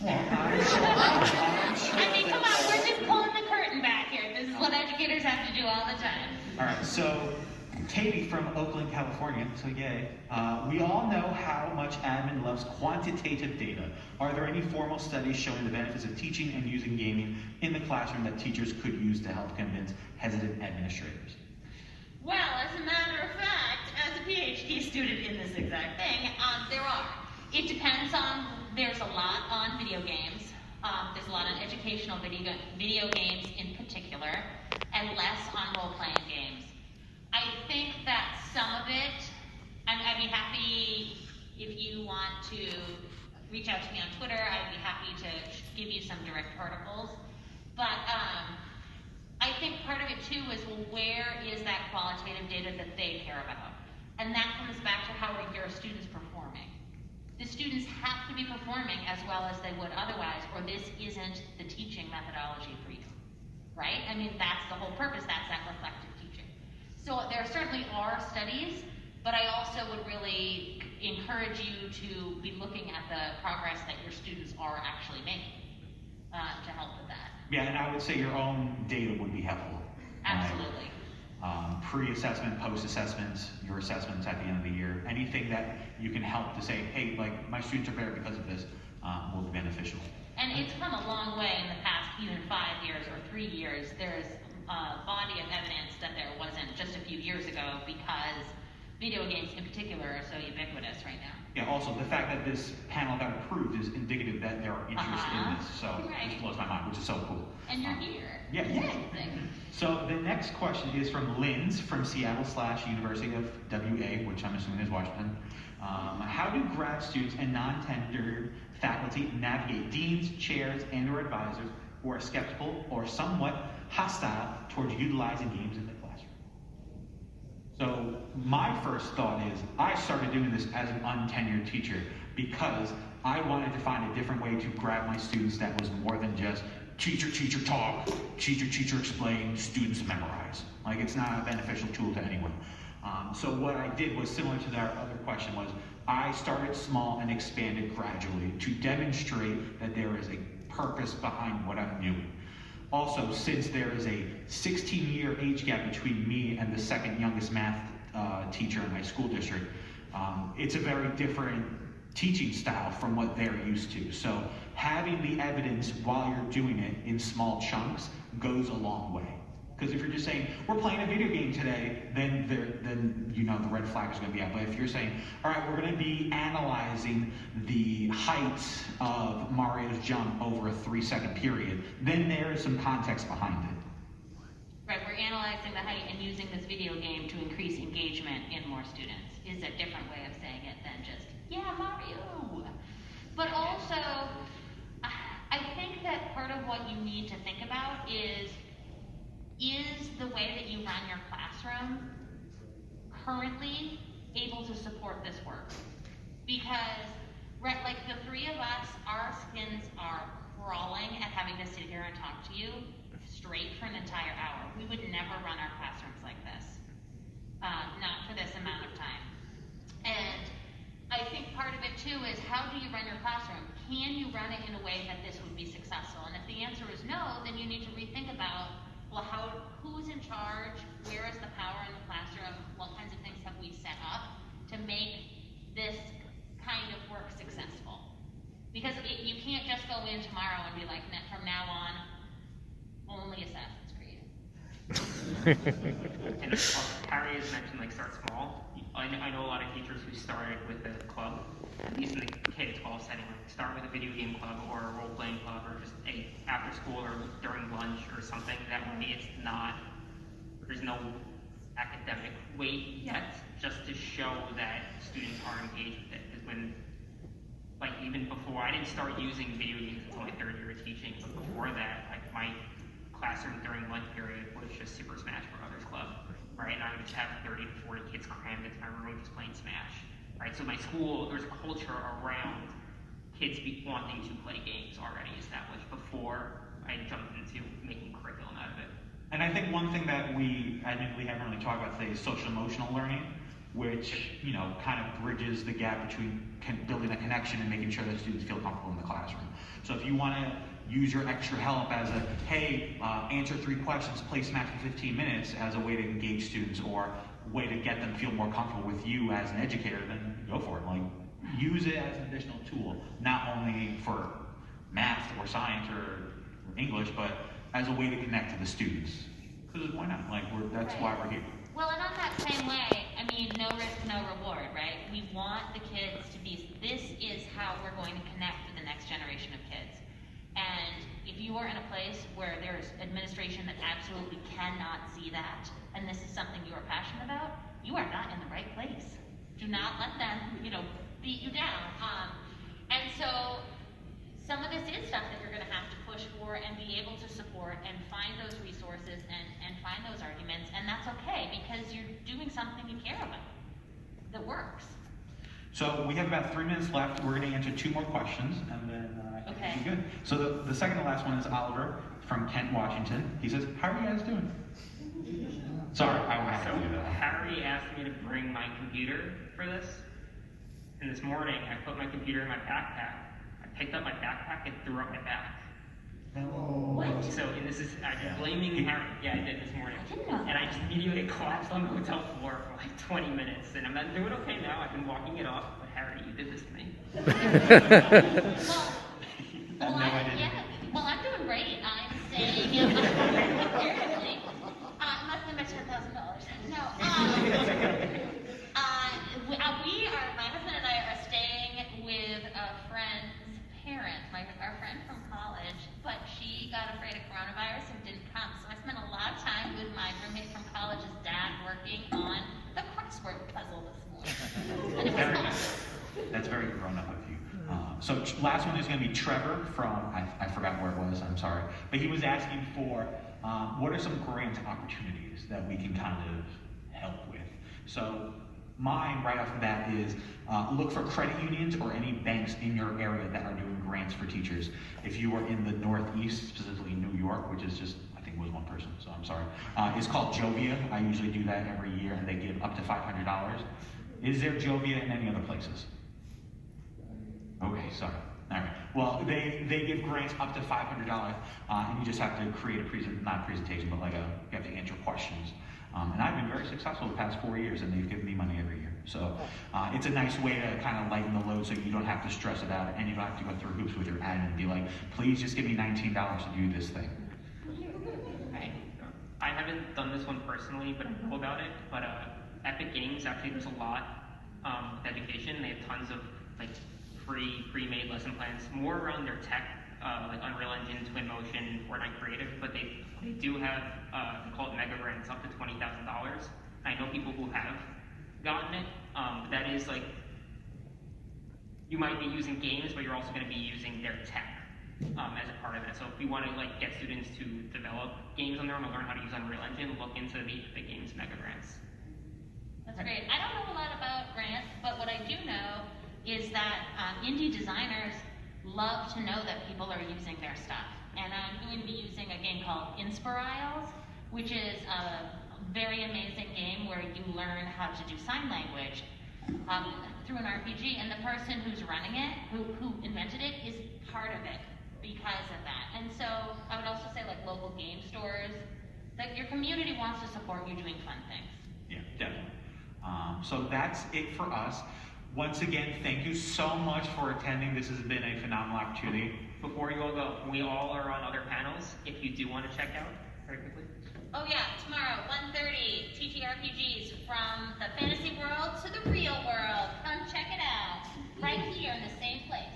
[SPEAKER 6] Well, I'm sure
[SPEAKER 5] I mean, come on, we're just pulling the curtain back here. This is what educators have to do all the time.
[SPEAKER 6] All right, so Katie from Oakland, California, so yay. We all know how much admin loves quantitative data. Are there any formal studies showing the benefits of teaching and using gaming in the classroom that teachers could use to help convince hesitant administrators?
[SPEAKER 5] Well, as a matter of fact, as a PhD student in this exact thing, there are. It depends on, there's a lot on video games. There's a lot on educational video games in particular, and less on role-playing games. I think that some of it, I'd be happy if you want to reach out to me on Twitter. I'd be happy to give you some direct articles. But think part of it too is, well, where is that qualitative data that they care about? And that comes back to how are your students performing. The students have to be performing as well as they would otherwise, or this isn't the teaching methodology for you, right? I mean, that's the whole purpose, that's that reflective teaching. So there certainly are studies, but I also would really encourage you to be looking at the progress that your students are actually making to help with that.
[SPEAKER 6] Yeah, and I would say your own data would be helpful.
[SPEAKER 5] Absolutely.
[SPEAKER 6] Pre-assessment, post-assessments, your assessments at the end of the year, anything that you can help to say, hey, like, my students are better because of this, will be beneficial.
[SPEAKER 5] And it's come a long way in the past even 5 years or 3 years. There's a body of evidence that there wasn't just a few years ago because video games in particular are so ubiquitous right now.
[SPEAKER 6] Yeah, also, the fact that this panel got approved is indicative that there are interest in this, so
[SPEAKER 5] Right.
[SPEAKER 6] it blows my mind, which is so cool.
[SPEAKER 5] And you're here.
[SPEAKER 6] Yeah.
[SPEAKER 5] Amazing.
[SPEAKER 6] So the next question is from Linz from Seattle/University of WA, which I'm assuming is Washington. How do grad students and non-tenured faculty navigate deans, chairs, and/or advisors who are skeptical or somewhat hostile towards utilizing games in the classroom? So my first thought is I started doing this as an untenured teacher because I wanted to find a different way to grab my students that was more than just teacher talk, teacher explain, students memorize. Like, it's not a beneficial tool to anyone. So what I did was similar to that other question was I started small and expanded gradually to demonstrate that there is a purpose behind what I'm doing. Also, since there is a 16-year age gap between me and the second youngest math teacher in my school district, it's a very different teaching style from what they're used to. So having the evidence while you're doing it in small chunks goes a long way. Because if you're just saying, we're playing a video game today, then you know the red flag is going to be out. But if you're saying, all right, we're going to be analyzing the height of Mario's jump over a 3-second period, then there is some context behind it.
[SPEAKER 5] Right, we're analyzing the height and using this video game to increase engagement in more students is a different way of saying it than just, yeah, Mario. But also, I think that part of what you need to think about is the way that you run your classroom currently able to support this work? Because, right, like the three of us, our skins are crawling at having to sit here and talk to you straight for an entire hour. We would never run our classrooms like this, not for this amount of time. And I think part of it too is how do you run your classroom? Can you run it in a way that this would be successful? And if the answer is no, then you need to rethink about, well, who's in charge? Where is the power in the classroom? What kinds of things have we set up to make this kind of work successful? Because you can't just go in tomorrow and be like, from now on, only Assassin's Creed.
[SPEAKER 3] And Harry has mentioned, like, start small. I know a lot of teachers who started with a club, at least in the K-12 setting, like start with a video game club or a role-playing club or just a after school or during lunch or something. That way it's not, there's no academic weight yet, just to show that students are engaged with it. Because when, like, even before, I didn't start using video games until my third year of teaching, but before that, like, my classroom during lunch period was just Super Smash Brothers Club, right? And I would just have 30 to 40 kids crammed into my room just playing Smash, right? So my school, there's a culture around kids wanting to play games already established before I jumped into making curriculum out of it.
[SPEAKER 6] And I think one thing that we admittedly haven't really talked about today is social emotional learning, which, you know, kind of bridges the gap between building a connection and making sure that students feel comfortable in the classroom. So if you want to use your extra help as a, hey, answer 3 questions, play Smash for 15 minutes as a way to engage students or a way to get them feel more comfortable with you as an educator, then go for it. Like, use it as an additional tool, not only for math or science or English, but as a way to connect to the students. Because why not? Like, that's why we're here.
[SPEAKER 5] Well, and on that same way, I mean, no risk, no reward, right? We want the kids to be, this is how we're going to connect with the next generation of kids. And if you are in a place where there's administration that absolutely cannot see that, and this is something you are passionate about, you are not in the right place. Do not let them, beat you down. And so some of this is stuff that you're going to have to push for and and be able to support and find those resources and find those arguments, and that's okay because you're doing something you care about that works.
[SPEAKER 6] So we have about 3 minutes left. We're going to answer 2 more questions, and then I think
[SPEAKER 5] Okay.
[SPEAKER 6] we'll be good. So the second to last one is Oliver from Kent, Washington. He says, "How are you guys doing?" Sorry, I have
[SPEAKER 3] So
[SPEAKER 6] to do that.
[SPEAKER 3] Harry asked me to bring my computer for this, and this morning I put my computer in my backpack. I picked up my backpack and threw up my back.
[SPEAKER 5] What?
[SPEAKER 3] So and this is I'm blaming Harry. Yeah, I did this morning.
[SPEAKER 5] I didn't know
[SPEAKER 3] And I just immediately collapsed on the hotel floor for like 20 minutes, and I'm not doing okay now. I've been walking it off, but Harry, you did this to me.
[SPEAKER 5] Well,
[SPEAKER 6] No, I didn't.
[SPEAKER 5] yeah. Well, I'm doing great. I'm staying. Seriously. Must have been $10,000. No. My husband and I are staying with a friend's parent, our friend from college, but she got afraid of coronavirus and didn't come. So I spent a lot of time with my roommate from college's dad working on the crossword puzzle this morning. And it was
[SPEAKER 6] Very
[SPEAKER 5] fun.
[SPEAKER 6] nice. That's very grown up of you. So last one is going to be Trevor from, I forgot where it was, I'm sorry. But he was asking for, what are some grant opportunities that we can kind of help with? So mine right off the bat is look for credit unions or any banks in your area that are doing grants for teachers. If you are in the Northeast, specifically New York, which is just, I think it was one person, so I'm sorry. It's called Jovia. I usually do that every year, and they give up to $500. Is there Jovia in any other places? Okay, sorry. All right. Well, they give grants up to $500, and you just have to create a not a presentation, but like you have to answer questions. And I've been very successful the past 4 years, and they've given me money every year. So it's a nice way to kind of lighten the load, so you don't have to stress about it, and you don't have to go through hoops with your admin and be like, please just give me $19 to do this thing.
[SPEAKER 3] I haven't done this one personally, but I know about it. But Epic Games actually does a lot with education. They have tons of like free pre-made lesson plans, more around their tech, like Unreal Engine, Twinmotion, Fortnite Creative. But they do have they call it mega grants up to $20,000. I know people who have gotten it. But that is like you might be using games, but you're also going to be using their tech. As a part of that. So if we want to like get students to develop games on their own and learn how to use Unreal Engine, look into the games mega grants.
[SPEAKER 5] That's great. I don't know a lot about grants, but what I do know is that indie designers love to know that people are using their stuff. And I'm going to be using a game called Inspiriles, which is a very amazing game where you learn how to do sign language through an RPG. And the person who's running it, who invented it, is part of it because of that. And so I would also say like local game stores, that your community wants to support you doing fun things.
[SPEAKER 6] Yeah, definitely. So that's it for us. Once again, thank you so much for attending. This has been a phenomenal opportunity.
[SPEAKER 3] Before you all go, we all are on other panels. If you do want to check out, very quickly.
[SPEAKER 5] Oh yeah, tomorrow, 1:30, TTRPGs from the fantasy world to the real world. Come check it out. Right here in the same place.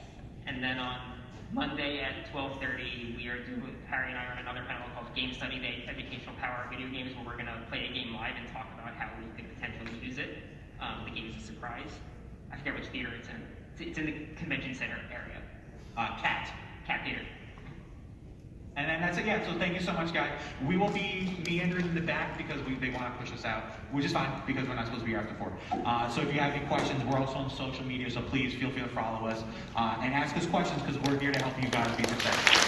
[SPEAKER 3] And then on Monday at 12:30, we are doing, Harry and I are on another panel called Game Study Day, Educational Power of Video Games, where we're going to play a game live and talk about how we could potentially use it. The game is a surprise. I forget which theater it's in. It's in the convention center area. Cat Theater.
[SPEAKER 6] And then that's it, yeah. So thank you so much, guys. We will be meandering in the back because they want to push us out, which is fine because we're not supposed to be here after 4. So if you have any questions, we're also on social media, so please feel free to follow us and ask us questions because we're here to help you guys be successful.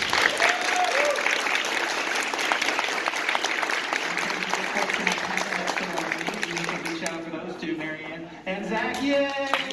[SPEAKER 6] You can reach out for those two, Maryanne and Zack. Yay!